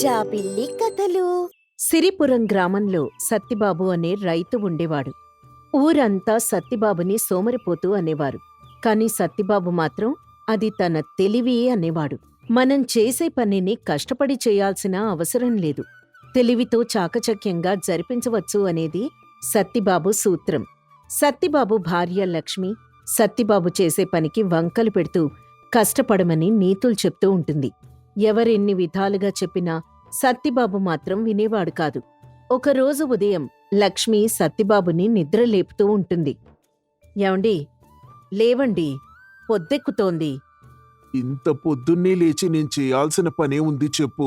జాబిల్లి కథలు. సిరిపురం గ్రామంలో సత్తిబాబు అనే రైతు ఉండేవాడు. ఊరంతా సత్తిబాబుని సోమరిపోతూ అనేవారు. కాని సత్తిబాబు మాత్రం అది తన తెలివి అనేవాడు. మనం చేసే పనిని కష్టపడి చేయాల్సిన అవసరం లేదు, తెలివితో చాకచక్యంగా జరిపించవచ్చు అనేది సత్తిబాబు సూత్రం. సత్తిబాబు భార్య లక్ష్మి సత్తిబాబు చేసే పనికి వంకలు పెడుతూ కష్టపడమని నీతులు చెప్తూ ఉంటుంది. ఎవరెన్ని విధాలుగా చెప్పినా సత్తిబాబు మాత్రం వినేవాడు కాదు. ఒకరోజు ఉదయం లక్ష్మి సత్తిబాబుని నిద్రలేపుతూ ఉంటుంది. ఏమండి, లేవండి, పొద్దెక్కుతోంది. ఇంత పొద్దున్నే లేచి నేను చేయాల్సిన పనే ఉంది చెప్పు.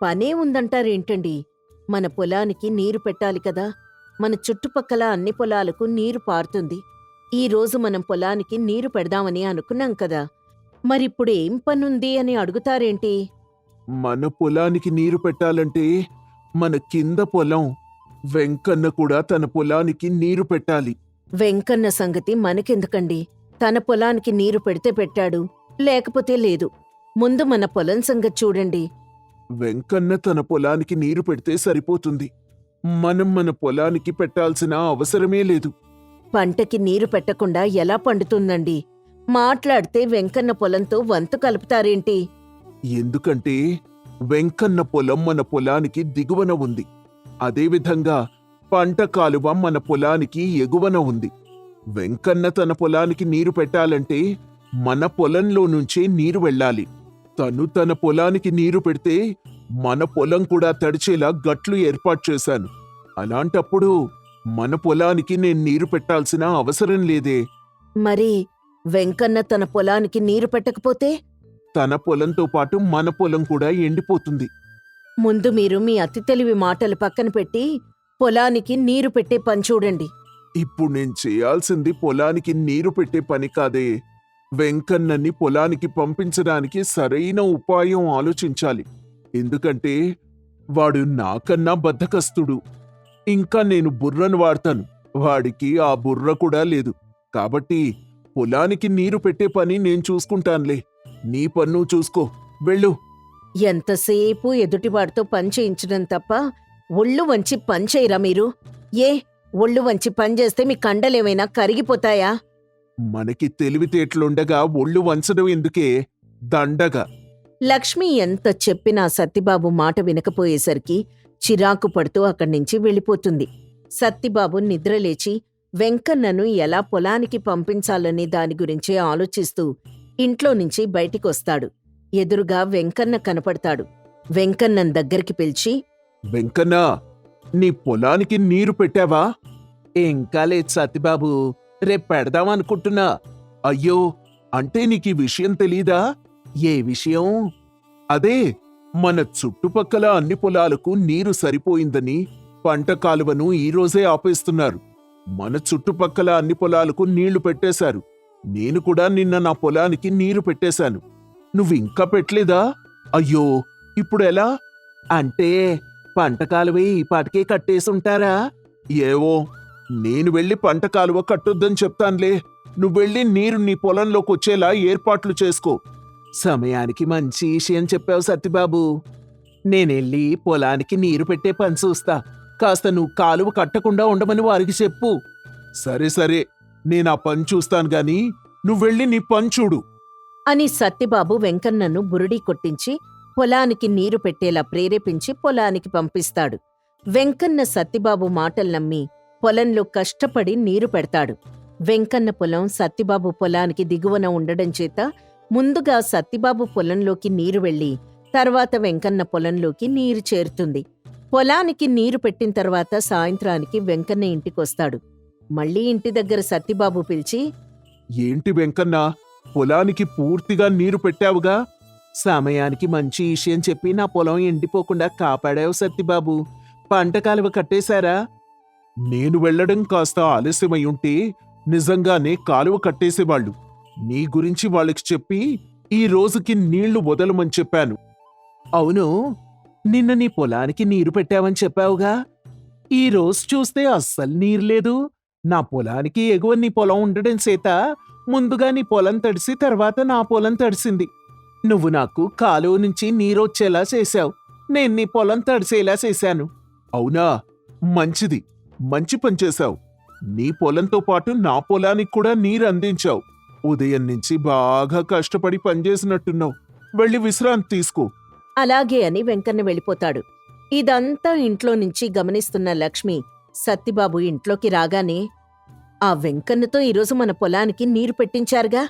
పనే ఉందంటారేంటండి? మన పొలానికి నీరు పెట్టాలి కదా. మన చుట్టుపక్కల అన్ని పొలాలకు నీరు పారుతుంది. ఈరోజు మనం పొలానికి నీరు పెడదామని అనుకున్నాం కదా. మరిప్పుడు ఏం పనుంది అని అడుగుతారేంటి? మన పొలానికి నీరు పెట్టాలంటే మన కింద పొలం వెంకన్న కూడా తన పొలానికి నీరు పెట్టాలి. వెంకన్న సంగతి మనకెందుకండి? తన పొలానికి నీరు పెడితే పెట్టాడు, లేకపోతే లేదు. ముందు మన పొలం సంగతి చూడండి. వెంకన్న తన పొలానికి నీరు పెడితే సరిపోతుంది. మనం మన పొలానికి పెట్టాల్సిన అవసరమే లేదు. పంటకి నీరు పెట్టకుండా ఎలా పండుతుందండి? మాట్లాడితే వెంకన్న పొలంతో వంతు కలుపుతారేంటి? ఎందుకంటే వెంకన్న పొలం మన పొలానికి దిగువన ఉంది. అదేవిధంగా పంట కాలువ మన పొలానికి ఎగువన ఉంది. వెంకన్న తన పొలానికి నీరు పెట్టాలంటే మన పొలంలో నుంచే నీరు వెళ్ళాలి. తను తన పొలానికి నీరు పెడితే మన పొలం కూడా తడిచేలా గట్లు ఏర్పాటు చేశాను. అలాంటప్పుడు మన పొలానికి నేను నీరు పెట్టాల్సిన అవసరం లేదే. మరి వెంకన్న తన పొలానికి నీరు పెట్టకపోతే? తన పొలంతో పాటు మన పొలం కూడా ఎండిపోతుంది. ముందు మీరు మీ అతి తెలివి మాటలు పక్కన పెట్టి పొలానికి నీరు పెట్టే పని చూడండి. ఇప్పుడు నేను చేయాల్సింది పొలానికి నీరు పెట్టే పని కాదే. వెంకన్నని పొలానికి పంపించడానికి సరైన ఉపాయం ఆలోచించాలి. ఎందుకంటే వాడు నాకన్నా బద్ధకస్తుడు. ఇంకా నేను బుర్రను వాడతాను, వాడికి ఆ బుర్ర కూడా లేదు. కాబట్టి పొలానికి నీరు పెట్టే పని నేను చూసుకుంటానులే. నీ పన్ను చూసుకో, వెళ్ళు. ఎంతసేపు ఎదుటివాడితో పని చేయించడం తప్ప ఒళ్ళు వంచి పని చేయరా మీరు? ఏ ఒళ్ళు వంచి పని చేస్తే మీ కండలేమైనా కరిగిపోతాయా? మనకి తెలివితేటలుండగా ఒళ్ళు వంచడం ఎందుకే, దండగా. లక్ష్మి ఎంత చెప్పినా సత్తిబాబు మాట వినకపోయేసరికి చిరాకు పడుతూ అక్కడ్నించి వెళ్ళిపోతుంది. సత్తిబాబు నిద్రలేచి వెంకన్నను ఎలా పొలానికి పంపించాలనే దాని గురించే ఆలోచిస్తూ ఇంట్లో నుంచి బయటికొస్తాడు. ఎదురుగా వెంకన్న కనపడతాడు. వెంకన్నన్ దగ్గరికి పిలిచి, వెంకన్నా, నీ పొలానికి నీరు పెట్టావా? ఇంకా లేదు సత్తిబాబు, రేపు పెడదామనుకుంటున్నా. అయ్యో, అంటే నీకీ విషయం తెలీదా? ఏ విషయం? అదే, మన చుట్టుపక్కల అన్ని పొలాలకు నీరు సరిపోయిందని పంట కాలువను ఈరోజే ఆపేస్తున్నారు. మన చుట్టుపక్కల అన్ని పొలాలకు నీళ్లు పెట్టేశారు. నేను కూడా నిన్న నా పొలానికి నీరు పెట్టేశాను. నువ్వింకా పెట్టలేదా? అయ్యో, ఇప్పుడెలా? అంటే పంట కాలువ ఈ పాటికే కట్టేసుంటారా? ఏవో, నేను వెళ్ళి పంట కాలువ కట్టొద్దని చెప్తానులే. నువ్వెళ్ళి నీరు నీ పొలంలోకొచ్చేలా ఏర్పాట్లు చేసుకో. సమయానికి మంచి విషయం చెప్పావు సత్తిబాబు. నేనెళ్ళి పొలానికి నీరు పెట్టే పని చూస్తా. కాస్త నువ్వు కాలువ కట్టకుండా ఉండమని వారికి చెప్పు. సరే సరే, నేనా పని చూస్తాను గాని నువ్వెళ్ళి నీ పని చూడు అని సత్తిబాబు వెంకన్నను బురుడీ కొట్టించి పొలానికి నీరు పెట్టేలా ప్రేరేపించి పొలానికి పంపిస్తాడు. వెంకన్న సత్తిబాబు మాటలు నమ్మి పొలంలో కష్టపడి నీరు పెడతాడు. వెంకన్న పొలం సత్తిబాబు పొలానికి దిగువన ఉండడం చేత ముందుగా సత్తిబాబు పొలంలోకి నీరు వెళ్లి తర్వాత వెంకన్న పొలంలోకి నీరు చేరుతుంది. పొలానికి నీరు పెట్టిన తర్వాత సాయంత్రానికి వెంకన్న ఇంటికొస్తాడు. మళ్లీ ఇంటి దగ్గర సత్తిబాబు పిలిచి, ఏంటి వెంకన్నా, పొలానికి పూర్తిగా నీరు పెట్టావుగా? సమయానికి మంచి విషయం చెప్పి నా పొలం ఎండిపోకుండా కాపాడావు సత్తిబాబు. పంట కాలువ కట్టేశారా? నేను వెళ్లడం కాస్త ఆలస్యమై ఉంటే నిజంగానే కాలువ కట్టేసేవాళ్లు. నీ గురించి వాళ్ళకి చెప్పి ఈ రోజుకి నీళ్లు వదలమని చెప్పాను. అవును, నిన్న నీ పొలానికి నీరు పెట్టావని చెప్పావుగా. ఈ రోజు చూస్తే అస్సలు నీరు లేదు. నా పొలానికి ఎగువ నీ పొలం ఉండడం చేత ముందుగా నీ పొలం తడిసి తర్వాత నా పొలం తడిసింది. నువ్వు నాకు కాలువ నుంచి నీరొచ్చేలా చేశావు. నేను నీ పొలం తడిసేలా చేశాను. అవునా, మంచిది, మంచి పని చేశావు. నీ పొలంతో పాటు నా పొలానికి కూడా నీరు అందించావు. ఉదయం నుంచి బాగా కష్టపడి పనిచేసినట్టున్నావు. వెళ్ళి విశ్రాంతి తీసుకో. అలాగే అని వెంకన్న వెళ్ళిపోతాడు. ఇదంతా ఇంట్లో నుంచి గమనిస్తున్న లక్ష్మి సత్తిబాబు ఇంట్లోకి రాగానే, ఆ వెంకన్నతో ఈరోజు మన పొలానికి నీరు పెట్టించారుగా,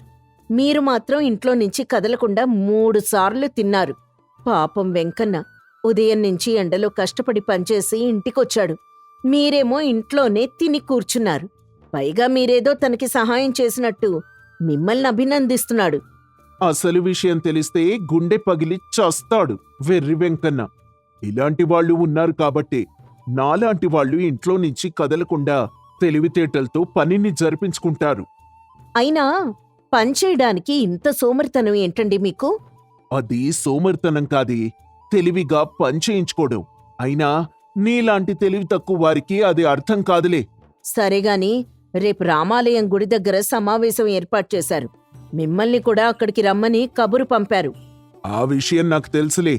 మీరు మాత్రం ఇంట్లో నుంచి కదలకుండా 3 సార్లు తిన్నారు. పాపం వెంకన్న ఉదయం నుంచి ఎండలో కష్టపడి పనిచేసి ఇంటికొచ్చాడు. మీరేమో ఇంట్లోనే తిని కూర్చున్నారు. పైగా మీరేదో తనకి సహాయం చేసినట్టు మిమ్మల్ని అభినందిస్తున్నాడు. అసలు విషయం తెలిస్తే గుండె పగిలి చస్తాడు వెర్రి వెంకన్న. ఇలాంటి వాళ్ళు ఉన్నారు కాబట్టే నాలాంటి వాళ్ళు ఇంట్లో నుంచి కదలకుండా తెలివితేటలతో పనిని జరిపించుకుంటారు. అయినా పనిచేయడానికి ఇంత సోమరితనం ఏంటండి మీకు? అది సోమరితనం కాదే, తెలివిగా పనిచేయించుకోవడం. అయినా నీలాంటి తెలివి తక్కువ వారికి అది అర్థం కాదులే. సరేగాని రేపు రామాలయం గుడి దగ్గర సమావేశం ఏర్పాటు చేశారు. మిమ్మల్ని కూడా అక్కడికి రమ్మని కబురు పంపారు. ఆ విషయం నాకు తెలుసులే.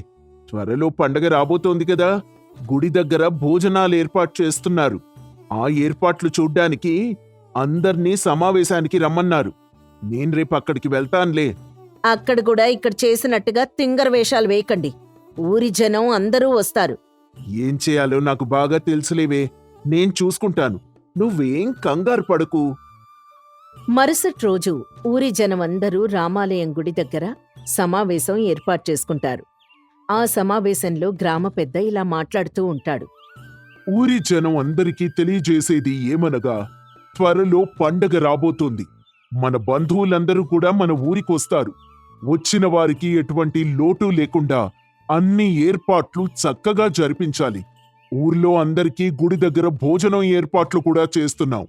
త్వరలో పండగ రాబోతోంది కదా, గుడి దగ్గర భోజనాలు ఏర్పాటు చేస్తున్నారు. ఆ ఏర్పాట్లు చూడ్డానికి అందర్నీ సమావేశానికి రమ్మన్నారు. నేను రేపు అక్కడికి వెళ్తాన్లే. అక్కడ కూడా ఇక్కడ చేసినట్టుగా తింగర వేషాలు వేయకండి. ఊరి జనం అందరూ వస్తారు. ఏం చేయాలో నాకు బాగా తెలుసులేవే, నేను చూసుకుంటాను. నువ్వేం కంగారు పడకు. మరుసటి రోజు ఊరి జనమందరూ రామాలయం గుడి దగ్గర సమావేశం ఏర్పాటు చేసుకుంటారు. ఆ సమావేశంలో గ్రామ పెద్ద ఇలా మాట్లాడుతూ ఉంటాడు. ఊరి జనం అందరికీ తెలియజేసేది ఏమనగా, త్వరలో పండగ రాబోతోంది. మన బంధువులందరూ కూడా మన ఊరికొస్తారు. వచ్చిన వారికి ఎటువంటి లోటు లేకుండా అన్ని ఏర్పాట్లు చక్కగా జరిపించాలి. ఊర్లో అందరికీ గుడి దగ్గర భోజనం ఏర్పాట్లు కూడా చేస్తున్నాం.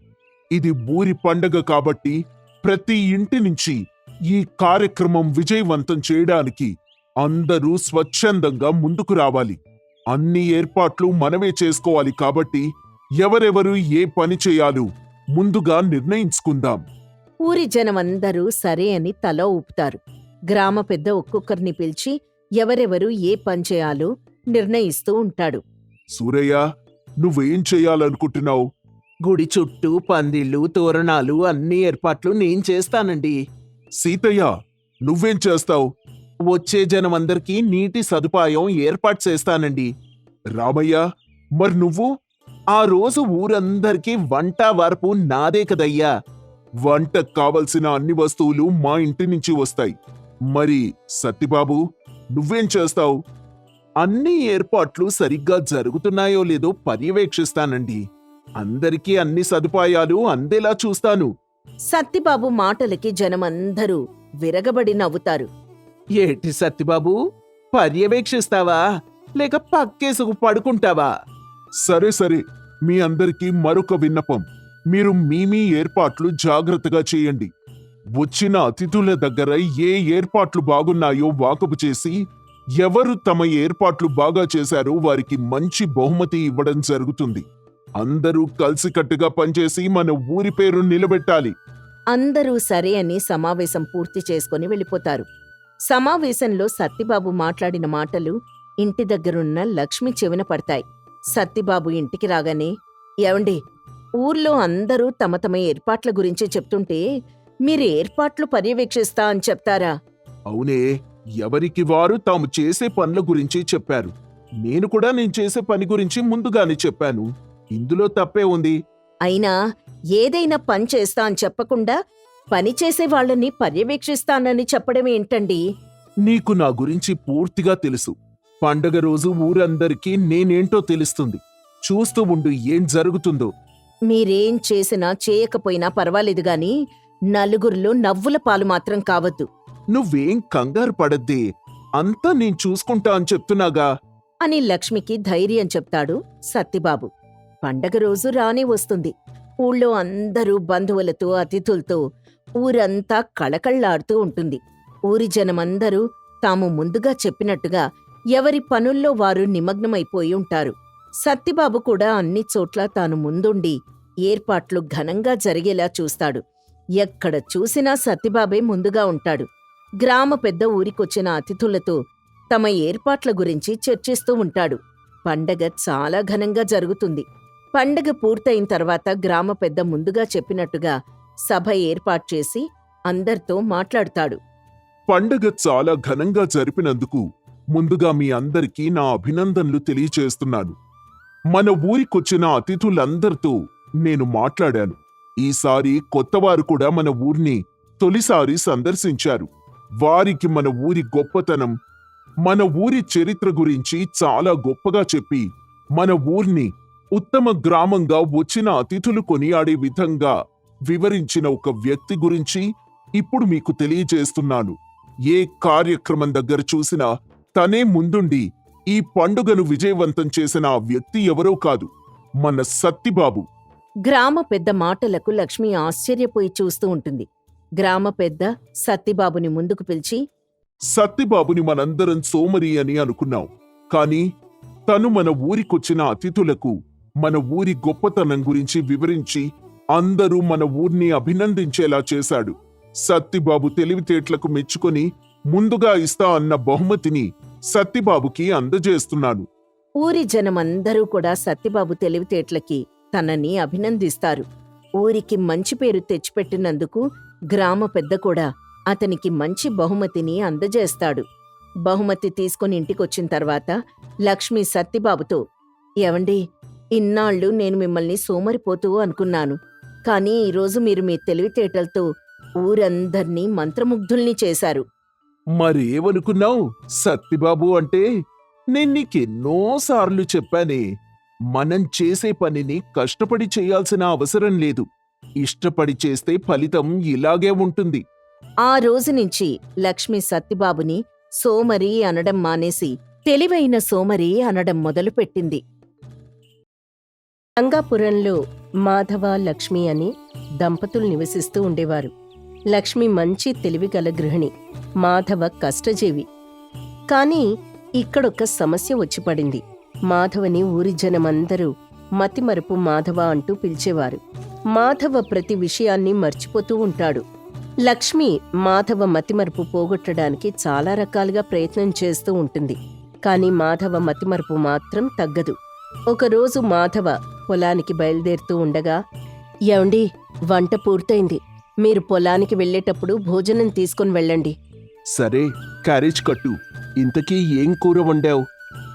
ఇది ఊరి పండగ కాబట్టి ప్రతి ఇంటి నుంచి ఈ కార్యక్రమం విజయవంతం చేయడానికి అందరూ స్వచ్ఛందంగా ముందుకు రావాలి. అన్ని ఏర్పాట్లు మనమే చేసుకోవాలి కాబట్టి ఎవరెవరు ఏ పని చేయాలో ముందుగా నిర్ణయించుకుందాం. ఊరి జనమందరూ సరే అని తల ఊపుతారు. గ్రామ పెద్ద ఒక్కొక్కరిని పిలిచి ఎవరెవరు ఏ పని చేయాలో నిర్ణయిస్తూ ఉంటాడు. సూరయ్య, నువ్వేం చెయ్యాలనుకుంటున్నావు? గుడి చుట్టూ పందిళ్ళు, తోరణాలు అన్ని ఏర్పాట్లు నేను చేస్తానండి. సీతయ్య, నువ్వేం చేస్తావు? వచ్చే జనమందరికీ నీటి సదుపాయం ఏర్పాటు చేస్తానండి. రామయ్య, మరి నువ్వు? ఆ రోజు ఊరందరికీ వంట వార్పు నాదే కదయ్యా. వంటకు కావలసిన అన్ని వస్తువులు మా ఇంటి నుంచి వస్తాయి. మరి సత్తిబాబు, నువ్వేం చేస్తావు? అన్ని ఏర్పాట్లు సరిగ్గా జరుగుతున్నాయో లేదో పర్యవేక్షిస్తానండి. అందరికీ అన్ని సదుపాయాలు అందేలా చూస్తాను. సత్తిబాబు మాటలకి జనమందరూ విరగబడి నవ్వుతారు. ఏటి సత్తిబాబు, పర్యవేక్షిస్తావా లేక పక్కేసుకు పడుకుంటావా? సరే సరే, మీ అందరికీ మరొక విన్నపం. మీరు మీ ఏర్పాట్లు జాగ్రత్తగా చేయండి. వచ్చిన అతిథుల దగ్గర ఏ ఏర్పాట్లు బాగున్నాయో వాకపు చేసి ఎవరు తమ ఏర్పాట్లు బాగా చేశారో వారికి మంచి బహుమతి ఇవ్వడం జరుగుతుంది. అందరూ కలిసికట్టుగా పనిచేసి మన ఊరి పేరు నిలబెట్టాలి. అందరూ సరే అని సమావేశం పూర్తి చేసుకుని వెళ్ళిపోతారు. సమావేశంలో సత్తిబాబు మాట్లాడిన మాటలు ఇంటి దగ్గరున్న లక్ష్మి చెవిన పడతాయి. సత్తిబాబు ఇంటికి రాగానే, ఏవండి, ఊర్లో అందరూ తమ తమ ఏర్పాట్ల గురించి చెప్తుంటే మీరు ఏర్పాట్లు పర్యవేక్షిస్తా అని చెప్తారా? అవునే, ఎవరికి వారు తాము చేసే పనుల గురించి చెప్పారు. నేను కూడా నేను చేసే పని గురించి ముందుగానే చెప్పాను. ఇందులో తప్పే ఉంది? అయినా ఏదైనా పని చేస్తా అని చెప్పకుండా పనిచేసే వాళ్ళని పర్యవేక్షిస్తానని చెప్పడం ఏంటండి? నీకు నా గురించి పూర్తిగా తెలుసు. పండగ రోజు ఊరందరికీ నేనేంటో తెలుస్తుంది. చూస్తూ ఉండు ఏం జరుగుతుందో. మీరేం చేసినా చేయకపోయినా పర్వాలేదు గాని నలుగురిలో నవ్వుల పాలు మాత్రం కావద్దు నువ్వేం కంగారు పడద్దే, అంతా నేను చూసుకుంటా అని చెప్తున్నాగా అని లక్ష్మికి ధైర్యం చెప్తాడు సత్తిబాబు. పండగ రోజు రానే వస్తుంది. ఊళ్ళో అందరూ బంధువులతో అతిథులతో ఊరంతా కళకళ్లాడుతూ ఉంటుంది. ఊరి జనమందరూ తాము ముందుగా చెప్పినట్టుగా ఎవరి పనుల్లో వారు నిమగ్నమైపోయి ఉంటారు. సత్తిబాబు కూడా అన్ని చోట్ల తాను ముందుండి ఏర్పాట్లు ఘనంగా జరిగేలా చూస్తాడు. ఎక్కడ చూసినా సత్తిబాబే ముందుగా ఉంటాడు. గ్రామ పెద్ద ఊరికొచ్చిన అతిథులతో తమ ఏర్పాట్ల గురించి చర్చిస్తూ ఉంటాడు. పండగ చాలా ఘనంగా జరుగుతుంది. పండగ పూర్తయిన తర్వాత గ్రామ పెద్ద ముందుగా చెప్పినట్టుగా సభ ఏర్పాటు చేసి అందర్తో మాట్లాడుతాడు. పండగ చాలా ఘనంగా జరిపినందుకు ముందుగా మీ అందరికీ నా అభినందనలు తెలియచేస్తున్నాను. మన ఊరికొచ్చిన అతిథులందరితో నేను మాట్లాడాను. ఈసారి కొత్తవారు కూడా మన ఊరిని తొలిసారి సందర్శించారు. వారికి మన ఊరి గొప్పతనం, మన ఊరి చరిత్ర గురించి చాలా గొప్పగా చెప్పి మన ఊర్ని ఉత్తమ గ్రామంగా వచ్చిన అతిథులు కొనియాడే విధంగా వివరించిన ఒక వ్యక్తి గురించి ఇప్పుడు మీకు తెలియజేస్తున్నాను. ఏ కార్యక్రమం దగ్గర చూసినా తనే ముందుండి ఈ పండుగను విజయవంతం చేసిన ఆ వ్యక్తి ఎవరో కాదు, మన సత్తిబాబు. గ్రామ పెద్ద మాటలకు లక్ష్మి ఆశ్చర్యపోయి చూస్తూ ఉంటుంది. గ్రామ పెద్ద సత్తిబాబుని ముందుకు పిలిచి, సత్తిబాబుని మనందరం సోమరి అని అనుకున్నాం, కాని తను మన ఊరికొచ్చిన అతిథులకు మన ఊరి గొప్పతనం గురించి వివరించి అందరూ మన ఊర్ని అభినందించేలా చేశాడు. సత్తిబాబు తెలివితేటలకు మెచ్చుకొని ముందుగా ఇస్తా అన్న బహుమతిని సత్తిబాబుకి అందజేస్తున్నాను. ఊరి జనమందరూ కూడా సత్తిబాబు తెలివితేటలకి తనని అభినందిస్తారు. ఊరికి మంచి పేరు తెచ్చిపెట్టినందుకు గ్రామ పెద్ద కూడా అతనికి మంచి బహుమతిని అందజేస్తాడు. బహుమతి తీసుకుని ఇంటికొచ్చిన తర్వాత లక్ష్మి సత్తిబాబుతో, ఏవండి, ఇన్నాళ్ళు నేను మిమ్మల్ని సోమరిపోతూ అనుకున్నాను, కానీ ఈరోజు మీరు మీ తెలివితేటలతో ఊరందర్నీ మంత్రముగ్ధుల్ని చేశారు. మరేమనుకున్నావు? సత్తిబాబు అంటే నేను నీకెన్నోసార్లు చెప్పానే, మనం చేసే పనిని కష్టపడి చేయాల్సిన అవసరం లేదు. ఇష్టపడి చేస్తే ఫలితం ఇలాగే ఉంటుంది. ఆ రోజు నుంచి లక్ష్మి సత్తిబాబుని సోమరి అనడం మానేసి తెలివైన సోమరి అనడం మొదలుపెట్టింది. రంగాపురంలో మాధవ, లక్ష్మి అని దంపతులు నివసిస్తూ ఉండేవారు. లక్ష్మి మంచి తెలివిగల గృహిణి, మాధవ కష్టజీవి. కాని ఇక్కడొక సమస్య వచ్చి పడింది. మాధవని ఊరి జనమందరూ మతిమరుపు మాధవ అంటూ పిలిచేవారు. మాధవ ప్రతి విషయాన్ని మర్చిపోతూ ఉంటాడు. లక్ష్మి మాధవ మతిమరుపు పోగొట్టడానికి చాలా రకాలుగా ప్రయత్నం చేస్తూ ఉంటుంది. కాని మాధవ మతిమరుపు మాత్రం తగ్గదు. ఒకరోజు మాధవ పొలానికి బయలుదేరుతూ ఉండగా, ఏవండి, వంట పూర్తయింది, మీరు పొలానికి వెళ్లేటప్పుడు భోజనం తీసుకుని వెళ్ళండి. సరే, క్యారేజ్ కట్టు. ఇంతకీ ఏం కూర వండావు?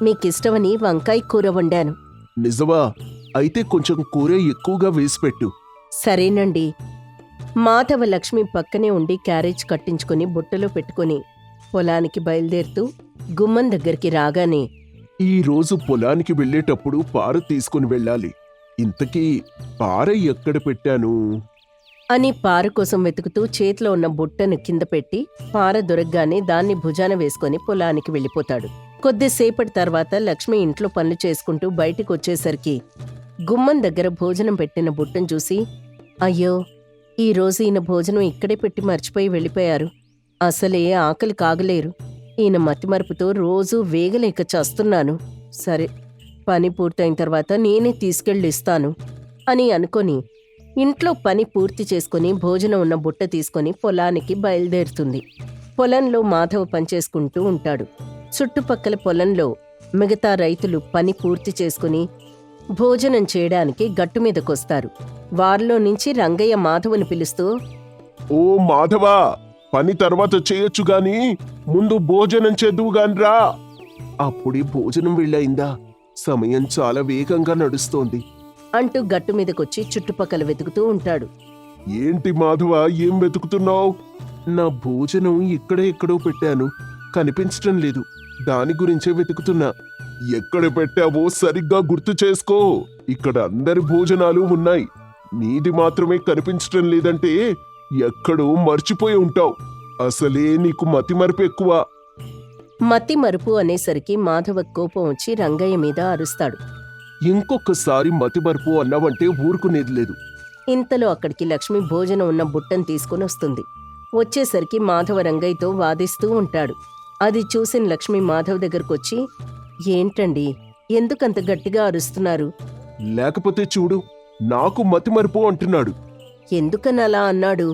మీకిష్టమని వంకాయ కూర వండాను. నిజమా? అయితే కొంచెం కూర ఎక్కువగా వేసిపెట్టు. సరేనండి. మాధవ లక్ష్మి పక్కనే ఉండి క్యారేజ్ కట్టించుకుని బుట్టలో పెట్టుకుని పొలానికి బయలుదేరుతూ గుమ్మం దగ్గరికి రాగానే, ఈ రోజు పొలానికి వెళ్ళేటప్పుడు పార తీసుకుని వెళ్ళాలి. ఇంతకీ పార ఎక్కడ పెట్టాను అని పార కోసం వెతుకుతూ చేతిలో ఉన్న బుట్టను కింద పెట్టి పార దొరకగానే దాన్ని భుజాన వేసుకుని పొలానికి వెళ్ళిపోతాడు. కొద్దిసేపటి తర్వాత లక్ష్మి ఇంట్లో పనులు చేసుకుంటూ బయటికి వచ్చేసరికి గుమ్మం దగ్గర భోజనం పెట్టిన బుట్టను చూసి, అయ్యో, ఈరోజు ఈయన భోజనం ఇక్కడే పెట్టి మర్చిపోయి వెళ్ళిపోయారు. అసలే ఆకలి కాగలేరు. ఈయన మతిమరుపుతో రోజూ వేగలేక చస్తున్నాను. సరే, పని పూర్తయిన తర్వాత నేనే తీసుకెళ్ళిస్తాను అని అనుకొని ఇంట్లో పని పూర్తి చేసుకుని భోజనం ఉన్న బుట్ట తీసుకుని పొలానికి బయలుదేరుతుంది. పొలంలో మాధవ పనిచేసుకుంటూ ఉంటాడు. చుట్టుపక్కల పొలంలో మిగతా రైతులు పని పూర్తి చేసుకుని భోజనం చేయడానికి గట్టు మీదకొస్తారు. వారిలో నుంచి రంగయ్య మాధవని పిలుస్తూ, ఓ మాధవా, పని తర్వాత చేయొచ్చు గాని ముందు భోజనం చేద్దువుగాన్రా. అప్పుడే భోజనం వెళ్ళయిందా? సమయం చాలా వేగంగా నడుస్తోంది అంటూ గట్టు మీదకొచ్చి చుట్టుపక్కల వెతుకుతూ ఉంటాడు. ఏంటి మాధవా, ఏం వెతుకుతున్నావు? నా భోజనం ఎక్కడో పెట్టాను, కనిపించటం లేదు. దాని గురించే వెతుకుతున్నా. ఎక్కడ పెట్టావో సరిగ్గా గుర్తు చేసుకో. ఇక్కడ అందరి భోజనాలు ఉన్నాయి, నీది మాత్రమే కనిపించటం లేదంటే ఎక్కడో మర్చిపోయి ఉంటావు. అసలే నీకు మతిమరుపు ఎక్కువ. మతిమరుపు అనేసరికి మాధవ కోపం వచ్చి రంగయ్య మీద అరుస్తాడు. ఇంకొకసారి మతిమరుపు అన్నావంటే ఊరుకునేది లేదు. ఇంతలో అక్కడికి లక్ష్మి భోజనం ఉన్న బుట్టను తీసుకుని వస్తుంది. వచ్చేసరికి మాధవ రంగయ్యతో వాదిస్తూ ఉంటాడు. అది చూసిన లక్ష్మి మాధవ్ దగ్గరకొచ్చి, ఏంటండి, ఎందుకంత గట్టిగా అరుస్తున్నారు? లేకపోతే చూడు, నాకు మతిమరుపు అంటున్నాడు. ఎందుకనలా అన్నాడు?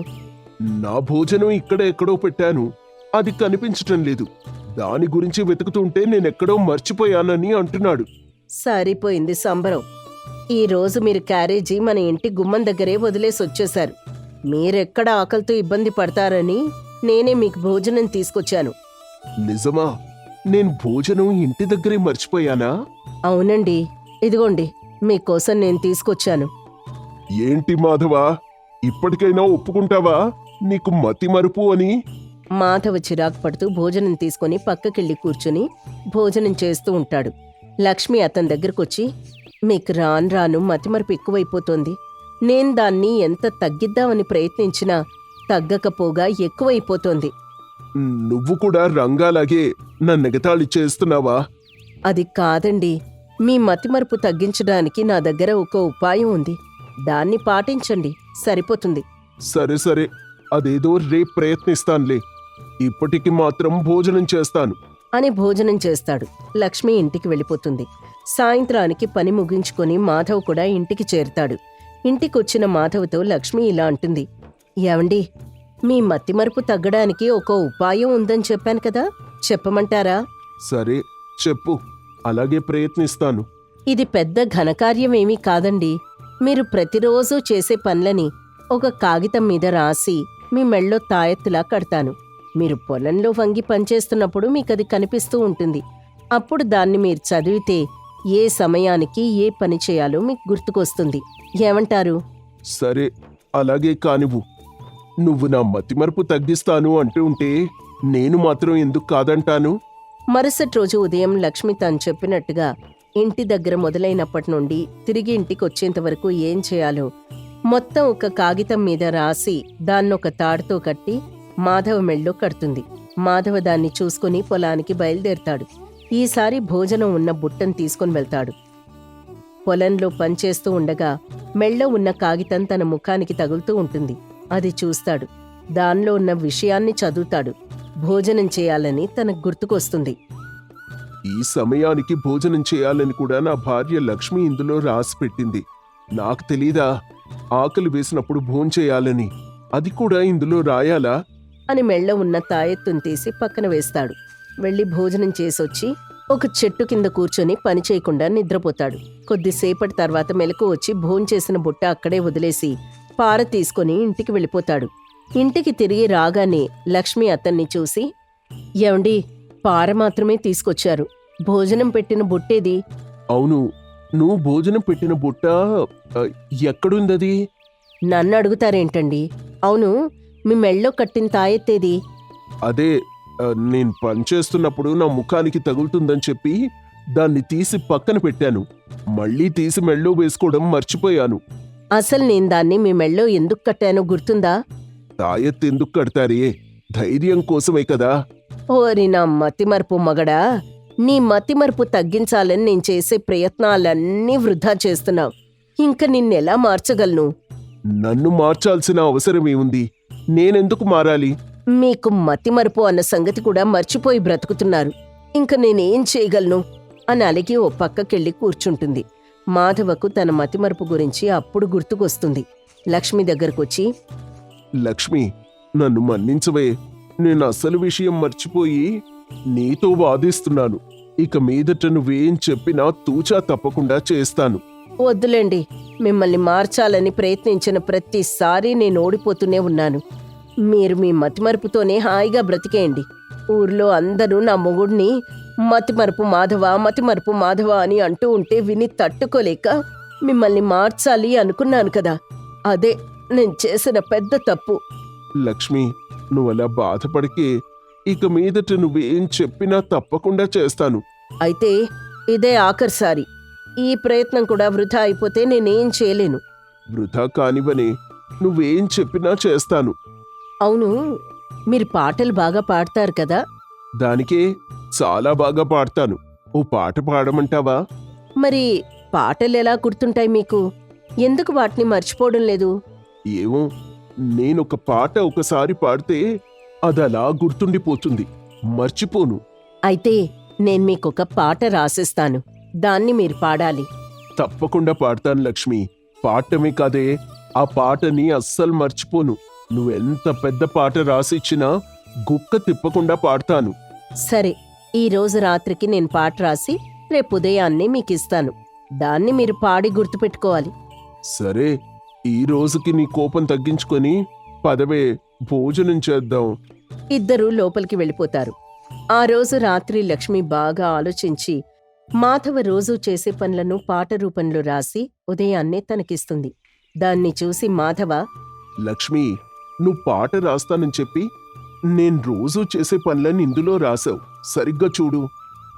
నా భోజనం ఎక్కడో పెట్టాను, అది కనిపించటం లేదు. దాని గురించి వెతుకుతుంటే నేనెక్కడో మర్చిపోయానని అంటున్నాడు. సరిపోయింది సంబరం. ఈ రోజు మీరు క్యారేజీ మన ఇంటి గుమ్మం దగ్గరే వదిలేసి వచ్చేశారు. మీరెక్కడ ఆకలితో ఇబ్బంది పడతారని నేనే మీకు భోజనం తీసుకొచ్చాను. నిజమా? నేను భోజనం ఇంటి దగ్గరే మర్చిపోయానా? అవునండి, ఇదిగోండి మీకోసం నేను తీసుకొచ్చాను. ఏంటి మాధవా, ఇప్పటికైనా ఒప్పుకుంటావా నీకు మతిమరుపు అని? మాధవ చిరాకు పడుతూ భోజనం తీసుకుని పక్కకెళ్ళి కూర్చుని భోజనం చేస్తూ ఉంటాడు. లక్ష్మి అతని దగ్గరకొచ్చి, మీకు రాను రాను మతిమరుపు ఎక్కువైపోతోంది. నేను దాన్ని ఎంత తగ్గిద్దామని ప్రయత్నించినా తగ్గకపోగా ఎక్కువైపోతోంది. నువ్వు కూడా రంగాలాగే నన్నెగతాళి చేస్తున్నావా? అది కాదండి, మీ మతిమరుపు తగ్గించడానికి నా దగ్గర ఒక ఉపాయం ఉంది. దాన్ని పాటించండి, సరిపోతుంది. సరే సరే, అదేదో రేపు ప్రయత్నిస్తానులే. ఇప్పటికి మాత్రం భోజనం చేస్తాను అని భోజనం చేస్తాడు. లక్ష్మి ఇంటికి వెళ్ళిపోతుంది. సాయంత్రానికి పని ముగించుకొని మాధవ్ కూడా ఇంటికి చేరుతాడు. ఇంటికొచ్చిన మాధవ్తో లక్ష్మి ఇలా అంటుంది, ఏవండి, మీ మతిమరుపు తగ్గడానికి ఒక ఉపాయం ఉందని చెప్పాను కదా, చెప్పమంటారా? సరే చెప్పు, అలాగే ప్రయత్నిస్తాను. ఇది పెద్ద ఘనకార్యమేమీ కాదండి. మీరు ప్రతిరోజూ చేసే పనులని ఒక కాగితం మీద రాసి మీ మెళ్ళో తాయెత్తులా కడతాను. మీరు పొలంలో వంగి పనిచేస్తున్నప్పుడు మీకది కనిపిస్తూ ఉంటుంది. అప్పుడు దాన్ని మీరు చదివితే ఏ సమయానికి ఏ పని చేయాలో మీకు గుర్తుకొస్తుంది. ఏమంటారు? సరే, అలాగే కానివ్వు. నువ్వు నా మతిమరుపు తగ్గిస్తాను అంటూ ఉంటే నేను మాత్రం ఎందుకు కాదంటాను? మరుసటి రోజు ఉదయం లక్ష్మి తాను చెప్పినట్టుగా ఇంటి దగ్గర మొదలైనప్పటి నుండి తిరిగి ఇంటికొచ్చేంత వరకు ఏం చేయాలో మొత్తం ఒక కాగితం మీద రాసి దాన్నొక తాడుతో కట్టి మాధవ మెళ్ళో కడుతుంది. మాధవ దాన్ని చూసుకుని పొలానికి బయలుదేరతాడు. ఈసారి భోజనం ఉన్న బుట్టను తీసుకుని వెళ్తాడు. పొలంలో పనిచేస్తూ ఉండగా మెళ్ళో ఉన్న కాగితం తన ముఖానికి తగులుతూ ఉంటుంది. అది చూస్తాడు. దానిలో ఉన్న విషయాన్ని చదువుతాడు. భోజనం చేయాలని తనకు గుర్తుకొస్తుంది. ఈ సమయానికి భోజనం చేయాలని కూడా నా భార్య లక్ష్మి ఇందులో రాసి పెట్టింది. నాకు తెలీదా ఆకలి వేసినప్పుడు భోంచేయాలని? అది కూడా ఇందులో రాయాలా? అని మెళ్ళో ఉన్న తాయెత్తును తీసి పక్కన వేస్తాడు. వెళ్ళి భోజనం చేసొచ్చి ఒక చెట్టు కింద కూర్చొని పని చేయకుండా నిద్రపోతాడు. కొద్దిసేపటి తర్వాత మెలకు వచ్చి భోంచేసిన బుట్ట అక్కడే వదిలేసి పార తీసుకుని ఇంటికి వెళ్ళిపోతాడు. ఇంటికి తిరిగి రాగానే లక్ష్మి అతన్ని చూసి, ఏమండి, పార మాత్రమే తీసుకొచ్చారు, భోజనం పెట్టిన బుట్టేది? అవును, నువ్వు భోజనం పెట్టిన బుట్ట ఎక్కడుందది? నన్ను అడుగుతారేంటండి? అవును, మీ మెళ్ళో కట్టిన తాయెత్తేది? అదే, నేను పనిచేస్తున్నప్పుడు నా ముఖానికి తగులుతుందని చెప్పి దాన్ని తీసి పక్కన పెట్టాను. మళ్ళీ తీసి మెళ్ళో వేసుకోవడం మర్చిపోయాను. అసలు నేను దాన్ని మీ మెళ్ళో ఎందుకు కట్టానో గుర్తుందా? తాయెత్తు ఎందుకు కడతారే? ధైర్యం కోసమే కదా. ఓరి నా మతిమరుపు మగడా, నీ మతిమరుపు తగ్గించాలని నేను చేసే ప్రయత్నాలన్నీ వృధా చేస్తున్నావు. ఇంక నిన్నెలా మార్చగలను? నన్ను మార్చాల్సిన అవసరమేముంది? నేనెందుకు మారాలి? మీకు మతిమరుపు అన్న సంగతి కూడా మర్చిపోయి బ్రతుకుతున్నారు. ఇంక నేనేం చేయగలను అని అలిగి ఓ పక్కకెళ్ళి కూర్చుంటుంది. మాధవకు తన మతిమరుపు గురించి అప్పుడు గుర్తుకొస్తుంది. లక్ష్మి దగ్గరకొచ్చి, లక్ష్మి, నన్ను మన్నించవే. నేను అసలు విషయం మర్చిపోయి నీతో వాదిస్తున్నాను. ఇక మీదట నువ్వేం చెప్పినా తూచా తప్పకుండా చేస్తాను. వద్దులేండి, మిమ్మల్ని మార్చాలని ప్రయత్నించిన ప్రతిసారి నేను ఓడిపోతూనే ఉన్నాను. మీరు మీ మతిమరుపుతోనే హాయిగా బ్రతికేయండి. ఊర్లో అందరూ నా మొగుడిని మతిమరుపు మాధవ, మతిమరుపు మాధవ అని అంటూ ఉంటే విని తట్టుకోలేక మిమ్మల్ని మార్చాలి అనుకున్నాను కదా. అదే నేను చేసిన పెద్ద తప్పు. లక్ష్మి, నువ్వలా బాధపడికే. ఇక మీదట నువ్వేం చెప్పినా తప్పకుండా చేస్తాను. అయితే ఇదే ఆఖరిసారి. ఈ ప్రయత్నం కూడా వృధా అయిపోతే నేనేం చేయలేను. వృధా కానివనే, నువ్వేం చెప్పినా చేస్తాను. అవును, మీరు పాటలు బాగా పాడతారు కదా? దానికే చాలా బాగా పాడతాను. ఓ పాట పాడమంటావా? మరి పాటలెలా గుర్తుంటాయి మీకు? ఎందుకు వాటిని మర్చిపోవడం లేదు? ఏమో, నేనొక పాట ఒకసారి పాడితే అదలా గుర్తుండిపోతుంది, మర్చిపోను. అయితే నేను మీకొక పాట రాసిస్తాను, దాన్ని మీరు పాడాలి. తప్పకుండా పాడతాను లక్ష్మి. పాడటమే కాదే, ఆ పాటని అస్సలు మర్చిపోను. నువ్వెంత పెద్ద పాట రాసిచ్చినా గుక్క తిప్పకుండా పాడతాను. సరే, ఈ రోజు రాత్రికి నేను పాట రాసి రేపు ఉదయాన్నే మీకిస్తాను. దాన్ని మీరు పాడి గుర్తుపెట్టుకోవాలి. సరే, ఈ రోజుకి నీ కోపం తగ్గించుకొని పదవే, భోజనం చేద్దాం. ఇద్దరూ లోపలికి వెళ్ళిపోతారు. ఆ రోజు రాత్రి లక్ష్మి బాగా ఆలోచించి మాధవ రోజూ చేసే పనులను పాట రూపంలో రాసి ఉదయాన్నే తనకిస్తుంది. దాన్ని చూసి మాధవ, లక్ష్మి, నువ్వు పాట రాస్తానని చెప్పి నేను రోజూ చేసే పనులను ఇందులో రాసావు. సరిగ్గా చూడు.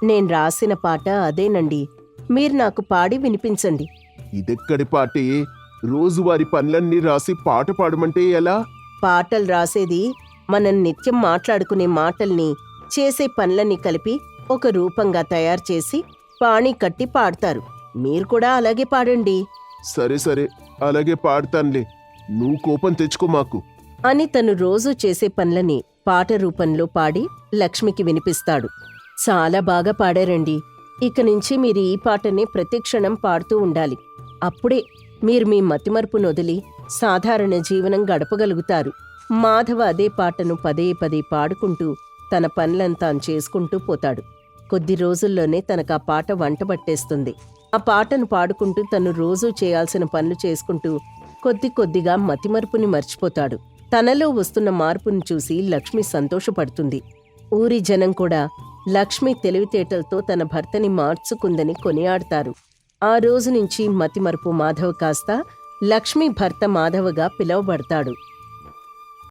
నేను రాసిన పాట అదేనండి. మీరు నాకు పాడి వినిపించండి. ఇదెక్కడి పాటే? రోజువారి పనులన్నీ రాసి పాట పాడమంటే ఎలా? పాటలు రాసేది మనం నిత్యం మాట్లాడుకునే మాటల్ని, చేసే పనులన్నీ కలిపి ఒక రూపంగా తయారు చేసి పాణి కట్టి పాడతారు. మీరు కూడా అలాగే పాడండి సరే సరే, అలాగే పాడతానులే. నువ్వు కోపం తెచ్చుకో మాకు. అని తను రోజూ చేసే పనులని పాట రూపంలో పాడి లక్ష్మికి వినిపిస్తాడు. చాలా బాగా పాడారండి. ఇక నుంచి మీరు ఈ పాటనే ప్రతిక్షణం పాడుతూ ఉండాలి. అప్పుడే మీరు మీ మతిమరుపును వదిలి సాధారణ జీవనం గడపగలుగుతారు. మాధవ అదే పాటను పదే పదే పాడుకుంటూ తన పనులంతా చేసుకుంటూ పోతాడు. కొద్ది రోజుల్లోనే తనకు ఆ పాట వంట పట్టేస్తుంది. ఆ పాటను పాడుకుంటూ తను రోజూ చేయాల్సిన పనులు చేసుకుంటూ కొద్ది కొద్దిగా మతిమరుపుని మర్చిపోతాడు. తనలో వస్తున్న మార్పును చూసి లక్ష్మి సంతోషపడుతుంది. ఊరి జనం కూడా లక్ష్మి తెలివితేటలతో తన భర్తని మార్చుకుందని కొనియాడతారు. ఆ రోజు నుంచి మతిమరుపు మాధవ్ కాస్త లక్ష్మి భర్త మాధవగా పిలువబడతాడు.